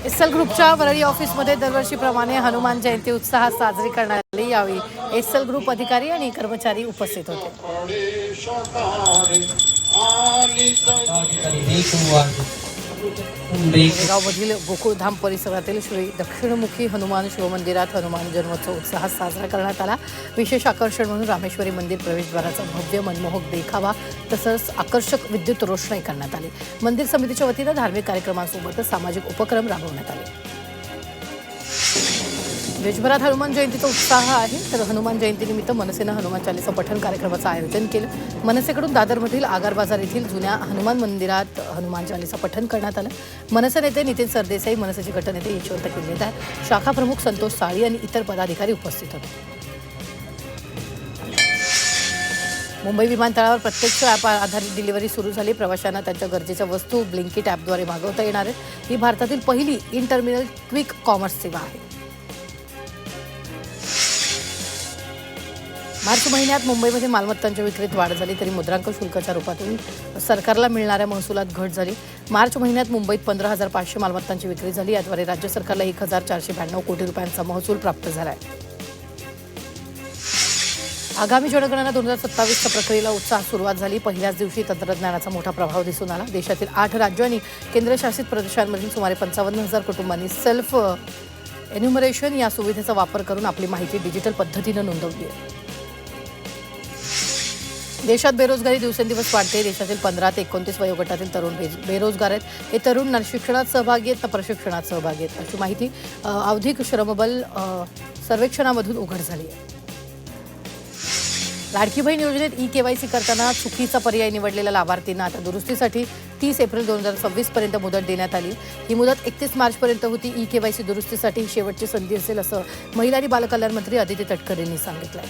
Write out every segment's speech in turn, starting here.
SL ग्रुपच्या वरळी ऑफिसमध्ये दरवर्षीप्रमाणे हनुमान जयंती उत्साहात साजरी करण्यात आली। यावेळी एसएल ग्रुप अधिकारी आणि कर्मचारी उपस्थित होते। गावामधील गोकुळधाम परिसरातील श्री दक्षिणमुखी हनुमान शिवमंदिरात हनुमान जन्मोत्सव उत्साहात साजरा करण्यात आला। विशेष आकर्षण म्हणून रामेश्वरी मंदिर प्रवेशद्वाराचा भव्य मनमोहक देखावा तसंच आकर्षक विद्युत रोषणाई करण्यात आली। मंदिर समितीच्या वतीने धार्मिक कार्यक्रमांसोबतच सामाजिक उपक्रम राबवण्यात आले। देशभरात हनुमान जयंतीचा उत्साह आहे, तर हनुमान जयंतीनिमित्त मनसेनं हनुमान चालीसा पठण कार्यक्रमाचं आयोजन केलं। मनसेकडून दादरमधील आगार बाजार येथील जुन्या हनुमान मंदिरात हनुमान चालीसा पठण करण्यात आलं। मनसे नेते नितीन सरदेसाई, मनसेचे गटनेते यशवंत किल्लेदार, शाखा प्रमुख संतोष साळी आणि इतर पदाधिकारी उपस्थित होते। मुंबई विमानतळावर प्रत्यक्ष ॲप आधारित डिलिव्हरी सुरू झाली। प्रवाशांना त्यांच्या गरजेच्या वस्तू ब्लिंकिट ॲपद्वारे मागवता येणार आहे। ही भारतातील पहिली इन टर्मिनल क्विक कॉमर्स सेवा आहे। मार्च महिन्यात मुंबईमध्ये मालमत्तांच्या विक्रीत वाढ झाली, तरी मुद्रांक शुल्काच्या रूपातून सरकारला मिळणाऱ्या महसुलात घट झाली। मार्च महिन्यात मुंबईत 15,500 मालमत्तांची विक्री झाली। याद्वारे राज्य सरकारला 1,492 कोटी रुपयांचा महसूल प्राप्त झाला आहे। आगामी जनगणना 2027च्या प्रक्रियेला उत्साह सुरुवात झाली। पहिल्याच दिवशी तंत्रज्ञानाचा मोठा प्रभाव दिसून आला। देशातील 8 राज्य आणि केंद्रशासित प्रदेशांमधील सुमारे 55,000 कुटुंबांनी सेल्फ एन्युमरेशन या सुविधेचा वापर करून आपली माहिती डिजिटल पद्धतीने नोंदवली आहे। देशात बेरोजगारी दिवसेंदिवस वाढते। देशातील 15 ते 29 वयोगटातील तरुण बेरोजगार आहेत। हे तरुण ना शिक्षणात सहभागी आहेत ना प्रशिक्षणात सहभागी आहेत, अशी माहिती औद्योगिक श्रमबल सर्वेक्षणामधून उघड झाली आहे। लाडकी बहीण योजनेत ई-केवायसी करताना चुकीचा पर्याय निवडलेल्या लाभार्थींना आता दुरुस्तीसाठी 30 एप्रिल 2026 पर्यंत मुदत देण्यात आली। ही मुदत 31 मार्चपर्यंत होती। ई-केवायसी दुरुस्तीसाठी ही शेवटची संधी असेल, असं महिला आणि बालकल्याण मंत्री अदिती तटकरे यांनी सांगितलं।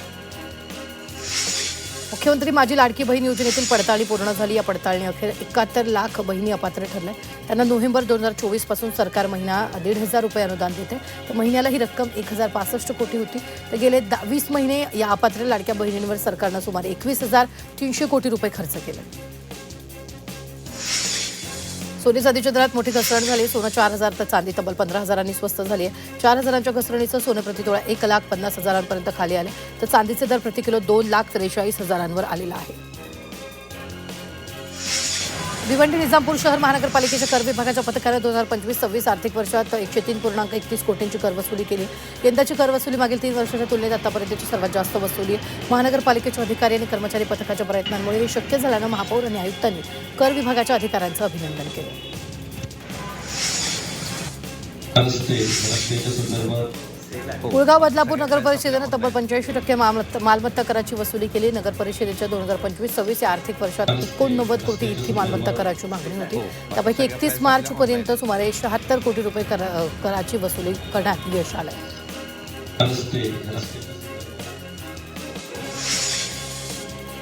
मुख्यमंत्री माझी लाडकी बहीण योजनेतील पडताळणी पूर्ण झाली। या पडताळणी अखेर 71 लाख बहिणी अपात्र ठरल्या। त्यांना नोव्हेंबर 2024 पासून सरकार महिना 1,500 रुपये अनुदान देते, तर महिन्याला ही रक्कम 1,065 कोटी होती। तर गेले 20 महिने या अपात्र लाडक्या बहिणींवर सरकारनं सुमारे 21,300 कोटी रुपये खर्च केले। सोने चांदीच्या दरात मोठी घसरण झाली। सोनं 4,000 तर चांदी तब्बल 15,000 स्वस्त झाली आहे। 4,000च्या घसरणीचं सोनं प्रतितोळा 1,50,000 खाली आले, तर चांदीचे दर प्रति किलो 2,43,000 आलेला आहे। भिवंडी निजामपूर शहर महानगरपालिकेच्या कर विभागाच्या पथकाने 2025-26 आर्थिक वर्षात 103.31 कोटींची करवसुली केली। यंदाची करवसुली मागील 3 वर्षाच्या तुलनेत आतापर्यंतची सर्वात जास्त वसुली आहे। महानगरपालिकेच्या अधिकारी आणि कर्मचारी पथकाच्या प्रयत्नांमुळे हे शक्य झाल्यानं महापौर आणि आयुक्तांनी कर विभागाच्या अधिकाऱ्यांचं अभिनंदन केलं। कुळगाव बदलापूर नगर परिषदेनं तब्बल 85% मालमत्ता कराची वसुली केली। नगर परिषदेच्या 2025-26 या आर्थिक वर्षात 89 कोटी इतकी मालमत्ता कराची मागणी होती। त्यापैकी 31 मार्चपर्यंत सुमारे 76 कोटी रुपये कराची वसुली करण्यात यश आलं।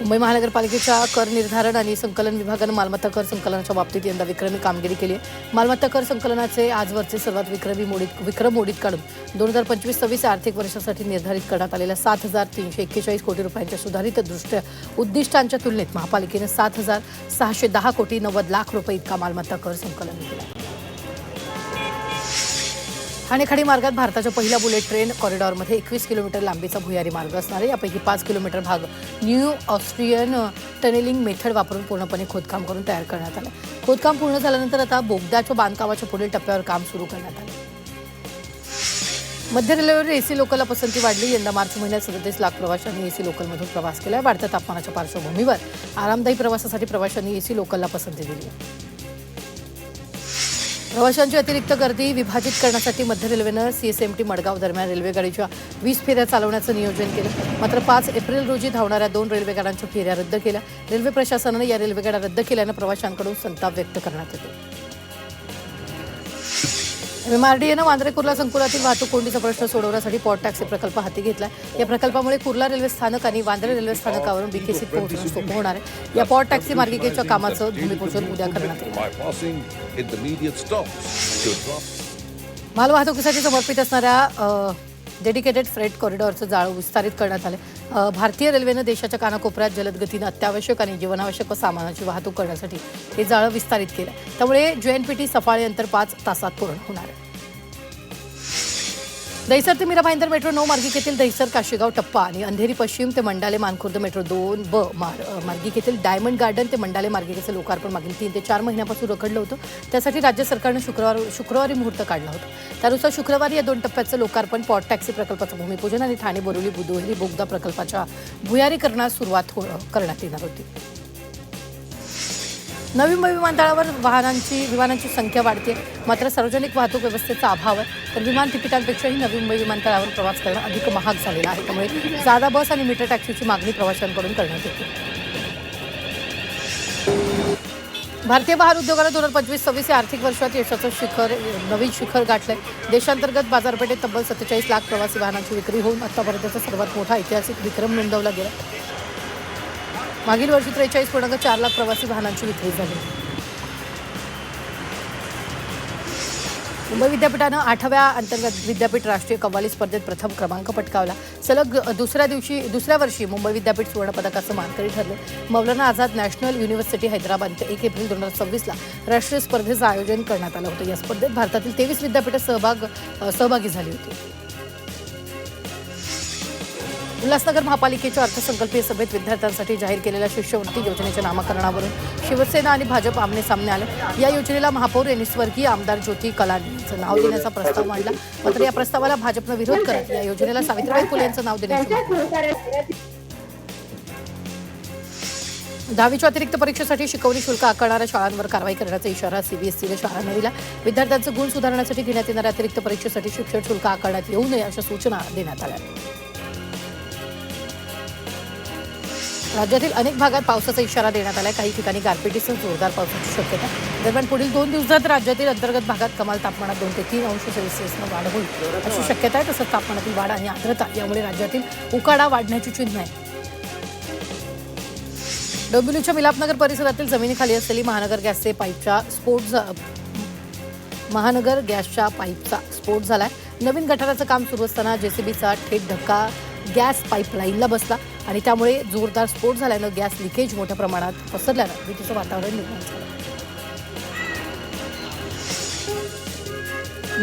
मुंबई महानगरपालिकेच्या कर निर्धारण आणि संकलन विभागानं मालमत्ता कर संकलनाच्या बाबतीत यंदा विक्रमी कामगिरी केली आहे। मालमत्ता कर संकलनाचे आजवरचे सर्वात विक्रम मोडीत काढून 2025-26 आर्थिक वर्षासाठी निर्धारित करण्यात आलेल्या 7,341 कोटी रुपयांच्या सुधारित दृष्ट्या उद्दिष्टांच्या तुलनेत महापालिकेनं 7,610 कोटी 90 लाख रुपये इतका मालमत्ता कर संकलन केला। ठाणे खाडी मार्गात भारताच्या पहिल्या बुलेट ट्रेन कॉरिडॉरमध्ये 21 किलोमीटर लांबीचा भुयारी मार्ग असणार आहे। यापैकी 5 किलोमीटर भाग न्यू ऑस्ट्रियन टनेलिंग मेथड वापरून पूर्णपणे खोदकाम करून तयार करण्यात आलं। खोदकाम पूर्ण झाल्यानंतर आता बोगद्याच्या बांधकामाच्या पुढील टप्प्यावर काम सुरू करण्यात आलं। मध्य रेल्वेवर एसी लोकलला पसंती वाढली। यंदा मार्च महिन्यात 37 लाख प्रवाशांनी एसी लोकलमधून प्रवास केला। वाढत्या तापमानाच्या पार्श्वभूमीवर आरामदायी प्रवासासाठी प्रवाशांनी एसी लोकलला पसंती दिली आहे। प्रवाशांची अतिरिक्त गर्दी विभाजित करण्यासाठी मध्य रेल्वेनं CSMT मडगाव दरम्यान रेल्वेगाडीच्या 20 फेऱ्या चालवण्याचं नियोजन केलं। मात्र 5 एप्रिल रोजी धावणाऱ्या 2 रेल्वेगाड्यांच्या फेऱ्या रद्द केल्या। रेल्वे प्रशासनानं या रेल्वेगाड्या रद्द केल्यानं प्रवाशांकडून संताप व्यक्त करण्यात येतो। MMRDAनं वांद्रे कुर्ला संकुलातील वाहतूक कोंडीचा प्रश्न सोडवण्यासाठी पॉट टॅक्सी प्रकल्प हाती घेतला। या प्रकल्पामुळे कुर्ला रेल्वे स्थानक आणि वांद्रे रेल्वे स्थानकावरून BKCत पोहोचणं सोपं होणार आहे। या पॉट टॅक्सी मार्गिकेच्या कामाचं भूमिपूजन उद्या करण्यात येईल। मालवाहतुकीसाठी समर्पित असणाऱ्या डेडिकेटेड फ्रेट कॉरिडॉरचं जाळं विस्तारित करण्यात आलं। भारतीय रेल्वेनं देशाच्या कानाकोपऱ्यात जलद गतीनं अत्यावश्यक आणि जीवनावश्यक सामानाची वाहतूक करण्यासाठी हे जाळं विस्तारित केलं। त्यामुळे JNPT सफाळे अंतर 5 तासात पूर्ण होणार आहे। दहिसर ते मीरा भाईंदर मेट्रो 9 मार्गिकेतील दहिसर काशीगाव टप्पा आणि अंधेरी पश्चिम ते मंडाले मानखुर्द मेट्रो 2B मार्गिकेतील डायमंड गार्डन ते मंडाले मार्गिकेचं लोकार्पण मागील 3 ते 4 महिन्यापासून रखडलं होतं. त्यासाठी राज्य सरकारनं शुक्रवारी मुहूर्त काढला होता. त्यानुसार शुक्रवारी या 2 टप्प्याचं लोकार्पण, पॉट टॅक्सी प्रकल्पाचं भूमिपूजन आणि ठाणे बोरिवली बुदोहिरी बोगदा प्रकल्पाच्या भुयारीकरणास सुरुवात करण्यात येणार होती. नवी मुंबई विमानतळावर विमानांची संख्या वाढते, मात्र सार्वजनिक वाहतूक व्यवस्थेचा अभाव आहे. तर विमान तिकिटांपेक्षाही नवी मुंबई विमानतळावर प्रवास करणं अधिक महाग झालेला आहे. त्यामुळे जादा बस आणि मीटर टॅक्सीची मागणी प्रवाशांकडून करण्यात येते. भारतीय वाहन उद्योगाला 2025-26 या आर्थिक वर्षात यशाचं नवीन शिखर गाठलंय. देशांतर्गत बाजारपेठेत तब्बल 47 लाख प्रवासी वाहनांची विक्री होऊन आतापर्यंतचा सर्वात मोठा ऐतिहासिक विक्रम नोंदवला गेला. मागील वर्षी 43.4 लाख प्रवासी वाहनांची विक्री झाली. मुंबई विद्यापीठानं 8व्या अंतर्गत विद्यापीठ राष्ट्रीय कव्वाली स्पर्धेत प्रथम क्रमांक पटकावला. सलग दुसऱ्या वर्षी मुंबई विद्यापीठ सुवर्णपदकाचं मानकरी ठरले. मौलाना आझाद नॅशनल युनिव्हर्सिटी हैदराबाद ते 1 एप्रिल 2026ला राष्ट्रीय स्पर्धेचं आयोजन करण्यात आलं होतं. या स्पर्धेत भारतातील 23 विद्यापीठं सहभागी झाली होती. उल्हासनगर महापालिकेच्या अर्थसंकल्पीय सभेत विद्यार्थ्यांसाठी जाहीर केलेल्या शिष्यवृत्ती योजनेच्या नामकरणावरून शिवसेना आणि भाजप आमने सामने आले. या योजनेला महापौर यांनी स्वर्गीय आमदार ज्योती कलानी यांचं नाव देण्याचा प्रस्ताव मांडला. मात्र या प्रस्तावाला भाजपनं विरोध करत या योजनेला सावित्रीबाई फुले यांचं नाव देण्याची 10वीच्या अतिरिक्त परीक्षेसाठी शिकवणी शुल्क आकारणाऱ्या शाळांवर कारवाई करण्याचा इशारा सीबीएसईने शाळांना दिला. विद्यार्थ्यांचे गुण सुधारण्यासाठी घेण्यात येणाऱ्या अतिरिक्त परीक्षेसाठी शिक्षण शुल्क आकारण्यात येऊ नये अशा सूचना देण्यात आल्या. राज्यातील अनेक भागात पावसाचा इशारा देण्यात आला. काही ठिकाणी गारपिटीसह जोरदार पावसाची शक्यता. दरम्यान पुढील 2 दिवसात राज्यातील अंतर्गत भागात कमाल तापमानात 2 ते 3 अंश सेल्सिअसनं वाढ होईल अशी शक्यता आहे. तसंच तापमानातील वाढ आणि आर्द्रता यामुळे राज्यातील उकाडा वाढण्याची चिन्ह आहे. डोंबिवलीच्या मिलापनगर परिसरातील जमिनीखाली असलेली महानगर गॅसच्या पाईपचा स्फोट झालाय. नवीन गटाराचं काम सुरू असताना जेसीबीचा थेट धक्का गॅस पाईपलाईनला बसला आणि त्यामुळे जोरदार स्फोट झाल्यानं गॅस लिकेज मोठ्या प्रमाणात पसरल्यानं भीतीचं वातावरण निर्माण झालं.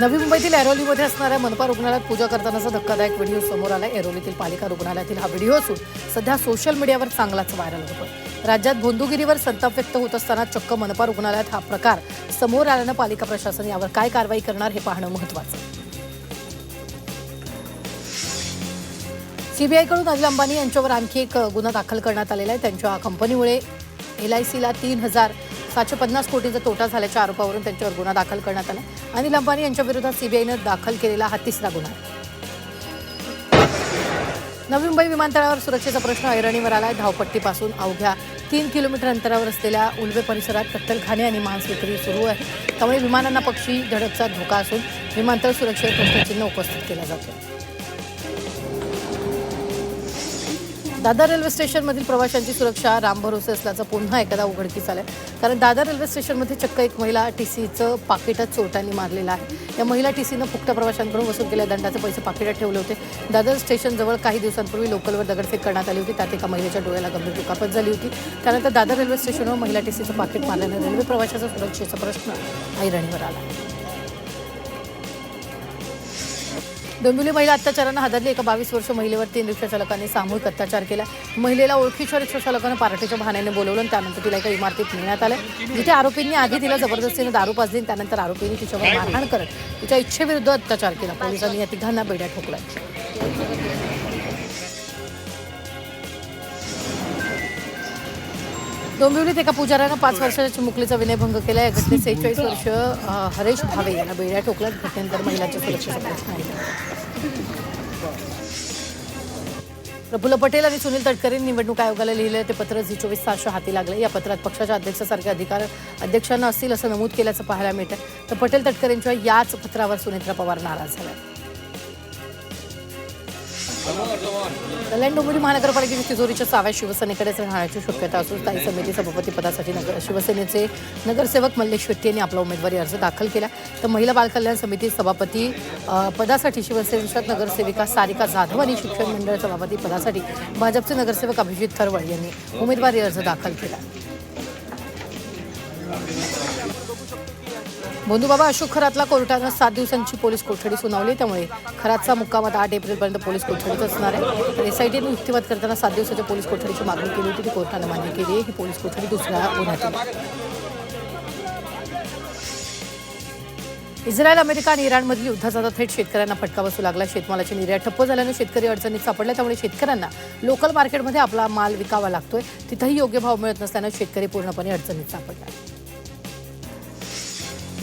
नवी मुंबईतील ऐरोलीमध्ये असणाऱ्या मनपा रुग्णालयात पूजा करतानाचा धक्कादायक व्हिडिओ समोर आला. ऐरोलीतील पालिका रुग्णालयातील हा व्हिडिओ असून सध्या सोशल मीडियावर चांगलाच व्हायरल होतो. राज्यात भोंदूगिरीवर संताप व्यक्त होत असताना चक्क मनपा रुग्णालयात हा प्रकार समोर आल्यानं पालिका प्रशासन यावर काय कारवाई करणार हे पाहणं महत्त्वाचं. सीबीआयकडून अनिल अंबानी यांच्यावर आणखी एक गुन्हा दाखल करण्यात आलेला आहे. त्यांच्या कंपनीमुळे LICला 3,750 कोटींचा तोटा झाल्याच्या आरोपावरून त्यांच्यावर गुन्हा दाखल करण्यात आला. अनिल अंबानी यांच्या विरोधात सीबीआयनं दाखल केलेला हा 3रा गुन्हा. नवी मुंबई विमानतळावर सुरक्षेचा प्रश्न ऐरणीवर आला आहे. धावपट्टीपासून अवघ्या 3 किलोमीटर अंतरावर असलेल्या उल्वे परिसरात कत्तलखाने आणि मांस विक्री सुरू आहे. त्यामुळे विमानांना पक्षी धडकचा धोका असून विमानतळ सुरक्षेवर प्रश्नचिन्ह उपस्थित केलं जातं. दादर रेल्वे स्टेशनमधील प्रवाशांची सुरक्षा रामभरोसे असल्याचं पुन्हा एकदा उघडकीस आलं. कारण दादर रेल्वे स्टेशनमध्ये चक्क एक महिला TCचं पाकिटच चोरट्यांनी मारलेलं आहे. या महिला TCनं फुकट प्रवाशांकडून वसूल केलेल्या दंडाचे पैसे पाकिटात ठेवले होते. दादर स्टेशनजवळ काही दिवसांपूर्वी लोकलवर दगडफेक करण्यात आली होती. त्यात एका महिलेच्या डोळ्याला गंभीर दुखापत झाली होती. त्यानंतर दादर रेल्वे स्टेशनवर महिला TCचं पाकिट मारल्यानं रेल्वे प्रवाशाचा सुरक्षेचा प्रश्न ऐरणीवर आला. डोंबिवली महिला अत्याचारानं हादरली. एका 22 वर्ष महिलेवर 3 रिक्षाचालकांनी सामूहिक अत्याचार केला. महिलेला ओळखीच्या रिक्षाचालकानं पार्टीच्या बहाण्याने बोलवलं आणि त्यानंतर तिला एका इमारतीत नेण्यात आलं, जिथे आरोपींनी आधी तिला जबरदस्तीने दारू पाजली. त्यानंतर आरोपींनी तिच्यावर मारहाण करत तिच्या इच्छेविरुद्ध अत्याचार केला. पोलिसांनी या तिघांना बेड्या ठोकल्या. डोंबिवलीत एका पुजाऱ्यानं 5 वर्षाच्या चिमुकलीचा विनयभंग केला. या घटनेत 46 वर्ष हरेश भावे यांना बेड्या ठोकल्या. घटनेनंतर महिलांच्या सुरक्षेचा प्रश्न आहे. प्रफुल्ल पटेल आणि सुनील तटकरेंनी निवडणूक आयोगाला लिहिलेलं ते पत्र झी24 तासच्या हाती लागलं. या पत्रात पक्षाच्या अध्यक्षासारखे अधिकार अध्यक्षांना असतील असं नमूद केल्याचं पाहायला मिळतं. तर पटेल तटकरेंच्या याच पत्रावर सुनेत्रा पवार नाराज झाल्या. कल्याण डोंबिवली महानगरपालिकेची तिजोरीच्या 6व्या शिवसेनेकडेच राहण्याची शक्यता असून स्थायी समिती सभापतीपदासाठी शिवसेनेचे नगरसेवक मल्लेश शेट्टी यांनी आपला उमेदवारी अर्ज दाखल केला. तर महिला बालकल्याण समिती सभापती पदासाठी शिवसेनेच्या नगरसेविका सारिका जाधव आणि शिक्षण मंडळ सभापती पदासाठी भाजपचे नगरसेवक अभिजित थरवळ यांनी उमेदवारी अर्ज दाखल केला. बंधुबाबा अशोक खरातला कोर्टानं 7 दिवसांची पोलीस कोठडी सुनावली. त्यामुळे खरातचा मुक्काम आता 8 एप्रिलपर्यंत पोलीस कोठडीत असणार आहे. तर एसआयटीने युक्तिवाद करताना 7 दिवसाच्या पोलीस कोठडीची मागणी केली होती, ती कोर्टानं मान्य केली आहे. ही पोलीस कोठडी दुसऱ्या गुन्ह्यात आहे. इस्रायल, अमेरिका आणि इराणमधील युद्धाचा आता थेट शेतकऱ्यांना फटका बसू लागला. शेतमालाची निर्यात ठप्प झाल्यानं शेतकरी अडचणीत सापडला. त्यामुळे शेतकऱ्यांना लोकल मार्केटमध्ये आपला माल विकावा लागतोय. तिथंही योग्य भाव मिळत नसल्यानं शेतकरी पूर्णपणे अडचणीत सापडला.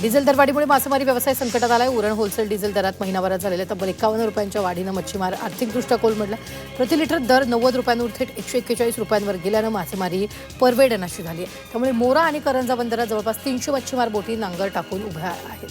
डिझेल दरवाढीमुळे मासेमारी व्यवसाय संकटात आलाय. उरण होलसेल डिझेल दरात महिनाभरात झालेल्या तब्बल 51 रुपयांच्या वाढीनं मच्छीमार आर्थिकदृष्ट्या कोलमडला. प्रति लिटर दर 90 रुपयांवर थेट 141 रुपयांवर गेल्यानं मासेमारी परवडेनाशी झाली आहे. त्यामुळे मोरा आणि करंजा बंदरात जवळपास 300 मच्छीमार बोटी नांगर टाकून उभ्या आहेत.